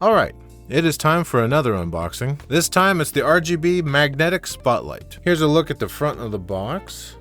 Alright, it is time for another unboxing. This time it's the RGB magnetic spotlight. Here's a look at the front of the box.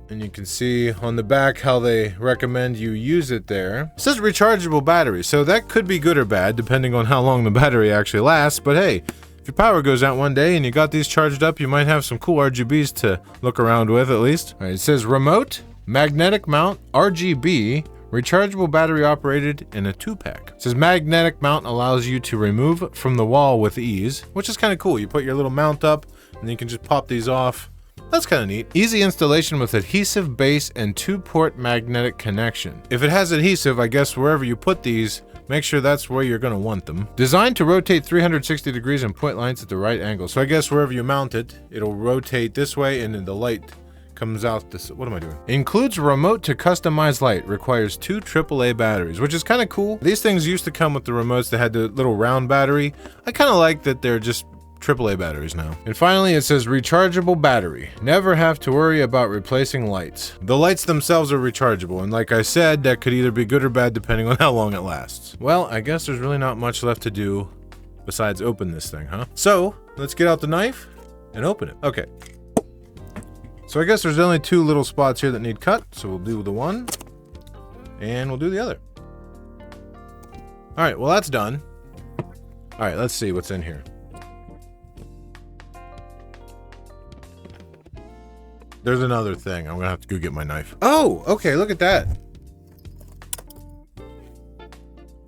And you can see on the back how they recommend you use it there. It says rechargeable battery, so that could be good or bad depending on how long the battery actually lasts, but hey, if your power goes out one day and you got these charged up, you might have some cool RGBs to look around with at least. All right, it says remote, magnetic mount, RGB, rechargeable battery operated in a 2-pack. It says magnetic mount allows you to remove from the wall with ease, which is kind of cool. You put your little mount up and you can just pop these off. That's kind of neat. Easy installation with adhesive base and 2-port magnetic connection. If it has adhesive, I guess wherever you put these, make sure that's where you're going to want them. Designed to rotate 360 degrees and point lights at the right angle. So I guess wherever you mount it, it'll rotate this way and then the light comes out this. What am I doing? Includes remote to customize light. Requires 2 AAA batteries, which is kind of cool. These things used to come with the remotes that had the little round battery. I kind of like that they're just AAA batteries now. And finally, it says rechargeable battery. Never have to worry about replacing lights. The lights themselves are rechargeable, and like I said, that could either be good or bad depending on how long it lasts. Well, I guess there's really not much left to do besides open this thing, huh? So, let's get out the knife and open it. Okay. So I guess there's only 2 little spots here that need cut, so we'll do the one, and we'll do the other. Alright, well that's done. Alright, let's see what's in here. There's another thing. I'm gonna have to go get my knife. Oh, okay, look at that.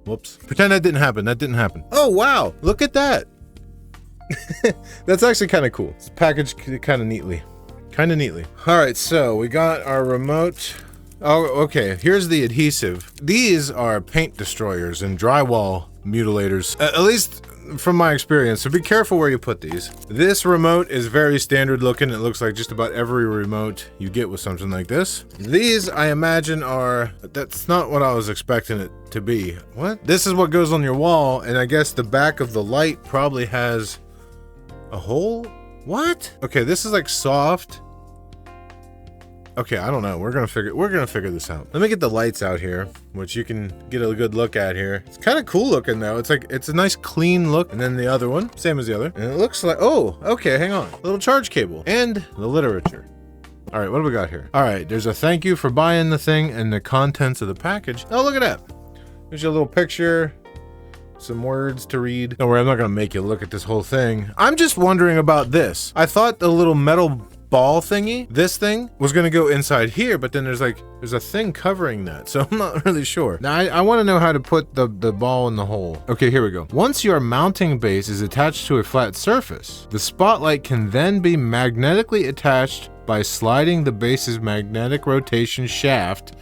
Whoops. Pretend that didn't happen. That didn't happen. Oh, wow. Look at that. That's actually kind of cool. It's packaged kind of neatly. All right, so we got our remote. Oh, okay. Here's the adhesive. These are paint destroyers and drywall mutilators. At least from my experience, so be careful where you put these. This remote is very standard looking. It looks like just about every remote you get with something like this. These, I imagine, are... That's not what I was expecting it to be. What? This is what goes on your wall, and I guess the back of the light probably has a hole? What? Okay, this is like soft. Okay, I don't know. We're gonna figure this out. Let me get the lights out here, which you can get a good look at here. It's kind of cool looking though. It's a nice clean look. And then the other one, same as the other. And it looks like, oh, okay, hang on. Little charge cable and the literature. All right, what do we got here? All right, there's a thank you for buying the thing and the contents of the package. Oh, look at that. There's your little picture. Some words to read. Don't worry, I'm not gonna make you look at this whole thing. I'm just wondering about this. I thought the little metal ball thingy, this thing, was gonna go inside here, but then there's a thing covering that, so I'm not really sure. Now, I want to know how to put the ball in the hole. Okay, here we go. Once your mounting base is attached to a flat surface, the spotlight can then be magnetically attached by sliding the base's magnetic rotation shaft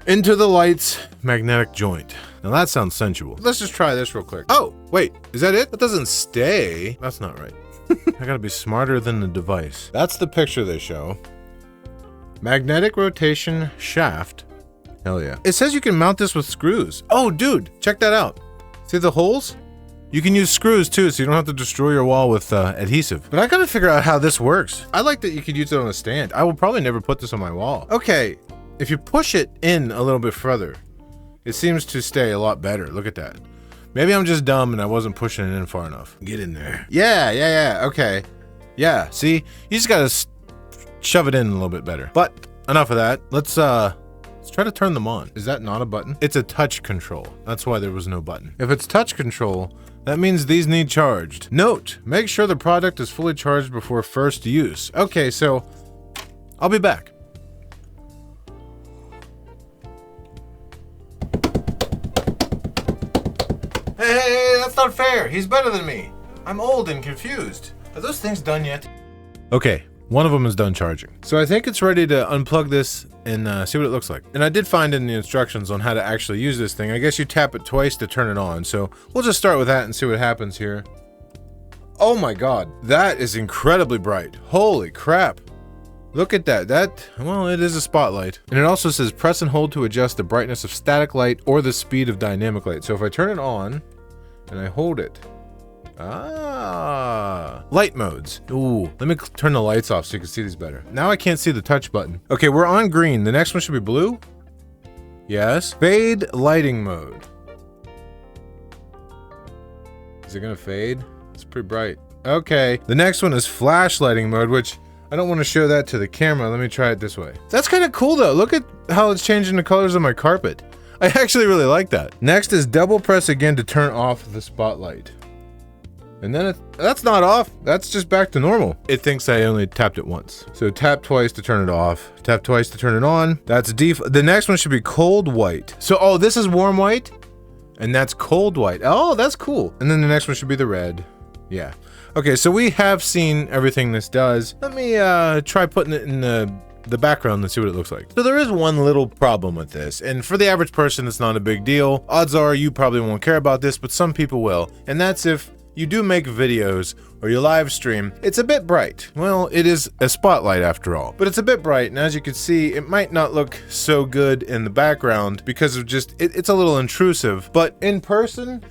into the light's magnetic joint. Now that sounds sensual. Let's just try this real quick. Oh, wait, is that it? That doesn't stay. That's not right. I gotta be smarter than the device. That's the picture they show. Magnetic rotation shaft. Hell yeah. It says you can mount this with screws. Oh, dude, check that out. See the holes? You can use screws too, so you don't have to destroy your wall with adhesive. But I gotta figure out how this works. I like that you could use it on a stand. I will probably never put this on my wall. Okay, if you push it in a little bit further, it seems to stay a lot better. Look at that. Maybe I'm just dumb and I wasn't pushing it in far enough. Get in there. Yeah, okay. Yeah, see? You just gotta shove it in a little bit better. But enough of that. Let's try to turn them on. Is that not a button? It's a touch control. That's why there was no button. If it's touch control, that means these need charged. Note, make sure the product is fully charged before first use. Okay, so I'll be back. Hey, that's not fair. He's better than me. I'm old and confused. Are those things done yet? Okay, one of them is done charging. So I think it's ready to unplug this and see what it looks like. And I did find in the instructions on how to actually use this thing. I guess you tap it twice to turn it on. So we'll just start with that and see what happens here. Oh my God, that is incredibly bright. Holy crap. Look at that. Well, it is a spotlight. And it also says press and hold to adjust the brightness of static light or the speed of dynamic light. So if I turn it on and I hold it. Light modes. Ooh, let me turn the lights off so you can see these better. Now I can't see the touch button. Okay, we're on green. The next one should be blue. Yes. Fade lighting mode. Is it gonna fade? It's pretty bright. Okay. The next one is flashlighting mode, which I don't want to show that to the camera. Let me try it this way. That's kind of cool though. Look at how it's changing the colors of my carpet. I actually really like that. Next is double press again to turn off the spotlight. And then that's not off. That's just back to normal. It thinks I only tapped it once. So tap twice to turn it off. Tap twice to turn it on. That's default. The next one should be cold white. So, oh, this is warm white and that's cold white. Oh, that's cool. And then the next one should be the red. Yeah. Okay, so we have seen everything this does. Let me try putting it in the background and see what it looks like. So there is one little problem with this, and for the average person, it's not a big deal. Odds are you probably won't care about this, but some people will. And that's if you do make videos or you live stream, it's a bit bright. Well, it is a spotlight after all, but it's a bit bright. And as you can see, it might not look so good in the background because of just, it's a little intrusive, but in person,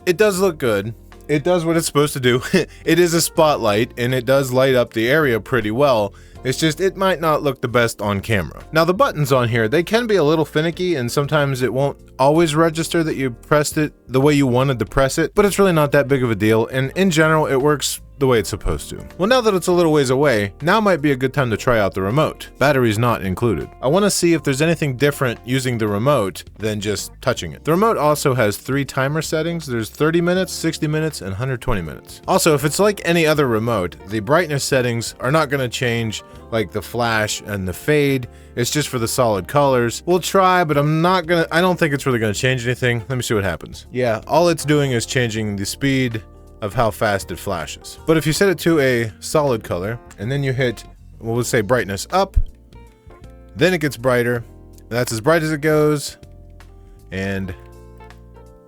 it does look good. It does what it's supposed to do. It is a spotlight and it does light up the area pretty well. It's just, it might not look the best on camera. Now the buttons on here, they can be a little finicky and sometimes it won't always register that you pressed it the way you wanted to press it, but it's really not that big of a deal. And in general, it works the way it's supposed to. Well, now that it's a little ways away, now might be a good time to try out the remote. Batteries not included. I want to see if there's anything different using the remote than just touching it. The remote also has 3 timer settings. There's 30 minutes, 60 minutes, and 120 minutes. Also, if it's like any other remote, the brightness settings are not going to change like the flash and the fade. It's just for the solid colors. We'll try, but I don't think it's really going to change anything. Let me see what happens. Yeah, all it's doing is changing the speed of how fast it flashes. But if you set it to a solid color and then you hit, well, we'll say brightness up, then it gets brighter. That's as bright as it goes, and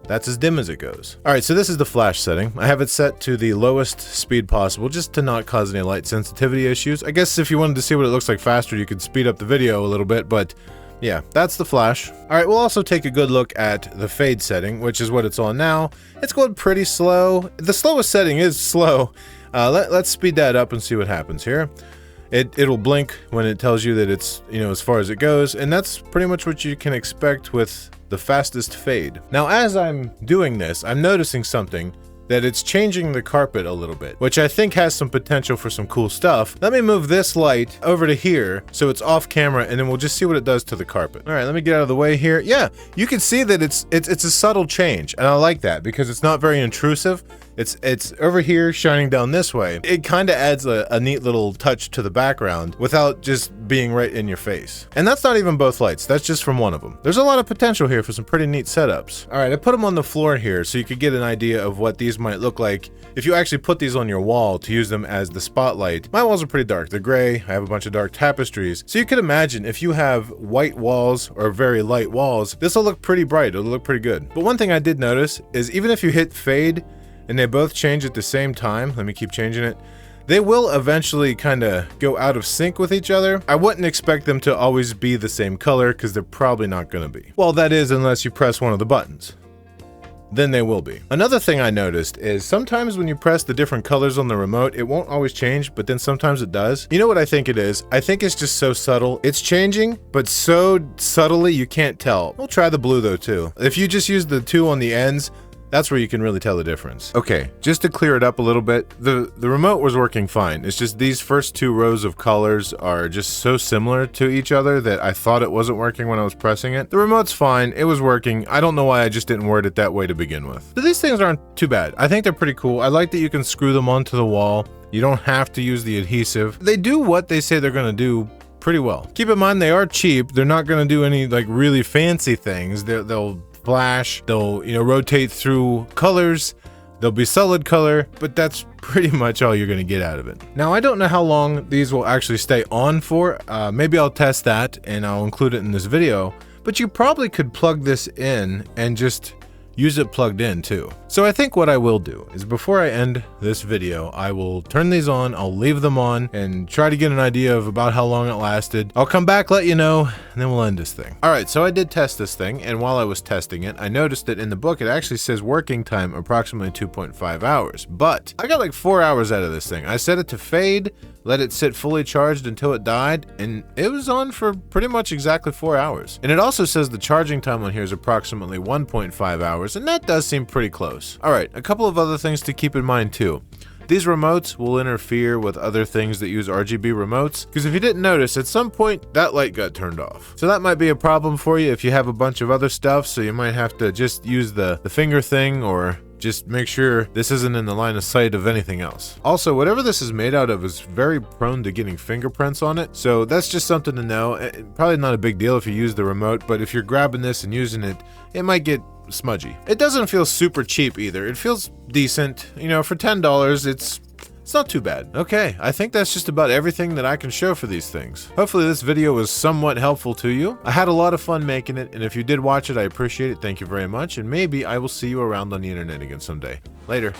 that's as dim as it goes. All right, so this is the flash setting. I have it set to the lowest speed possible just to not cause any light sensitivity issues. I guess if you wanted to see what it looks like faster, you could speed up the video a little bit, but yeah, that's the flash. All right, we'll also take a good look at the fade setting, which is what it's on now. It's going pretty slow. The slowest setting is slow. Let's speed that up and see what happens here. It'll blink when it tells you that it's, as far as it goes, and that's pretty much what you can expect with the fastest fade. Now, as I'm doing this, I'm noticing something, that it's changing the carpet a little bit, which I think has some potential for some cool stuff. Let me move this light over to here so it's off camera, and then we'll just see what it does to the carpet. All right, let me get out of the way here. Yeah, you can see that it's a subtle change, and I like that because it's not very intrusive. It's over here shining down this way. It kind of adds a neat little touch to the background without just being right in your face. And that's not even both lights, that's just from one of them. There's a lot of potential here for some pretty neat setups. All right, I put them on the floor here so you could get an idea of what these might look like if you actually put these on your wall to use them as the spotlight. My walls are pretty dark, they're gray, I have a bunch of dark tapestries. So you could imagine if you have white walls or very light walls, this will look pretty bright, it'll look pretty good. But one thing I did notice is even if you hit fade, and they both change at the same time, let me keep changing it, they will eventually kind of go out of sync with each other. I wouldn't expect them to always be the same color because they're probably not going to be. Well, that is unless you press one of the buttons. Then they will be. Another thing I noticed is sometimes when you press the different colors on the remote, it won't always change, but then sometimes it does. You know what I think it is? I think it's just so subtle. It's changing, but so subtly you can't tell. We'll try the blue though too. If you just use the 2 on the ends, that's where you can really tell the difference. Okay, just to clear it up a little bit, the remote was working fine. It's just these first 2 rows of colors are just so similar to each other that I thought it wasn't working when I was pressing it. The remote's fine, it was working. I don't know why I just didn't word it that way to begin with. So these things aren't too bad. I think they're pretty cool. I like that you can screw them onto the wall. You don't have to use the adhesive. They do what they say they're gonna do pretty well. Keep in mind, they are cheap. They're not gonna do any like really fancy things. They'll flash, they'll rotate through colors, they'll be solid color, but that's pretty much all you're going to get out of it. Now, I don't know how long these will actually stay on for. Maybe I'll test that and I'll include it in this video, but you probably could plug this in and just use it plugged in too. So I think what I will do is before I end this video, I will turn these on, I'll leave them on and try to get an idea of about how long it lasted. I'll come back, let you know, and then we'll end this thing. All right, so I did test this thing, and while I was testing it, I noticed that in the book, it actually says working time approximately 2.5 hours, but I got like 4 hours out of this thing. I set it to fade, let it sit fully charged until it died, and it was on for pretty much exactly 4 hours. And it also says the charging time on here is approximately 1.5 hours, and that does seem pretty close. Alright, a couple of other things to keep in mind too. These remotes will interfere with other things that use RGB remotes, because if you didn't notice, at some point that light got turned off. So that might be a problem for you if you have a bunch of other stuff, so you might have to just use the finger thing, or just make sure this isn't in the line of sight of anything else. Also, whatever this is made out of is very prone to getting fingerprints on it, so that's just something to know. Probably not a big deal if you use the remote, but if you're grabbing this and using it, it might get smudgy. It doesn't feel super cheap either. It feels decent. You know, for $10, it's not too bad. Okay, I think that's just about everything that I can show for these things. Hopefully this video was somewhat helpful to you. I had a lot of fun making it, and if you did watch it, I appreciate it. Thank you very much, and maybe I will see you around on the internet again someday. Later.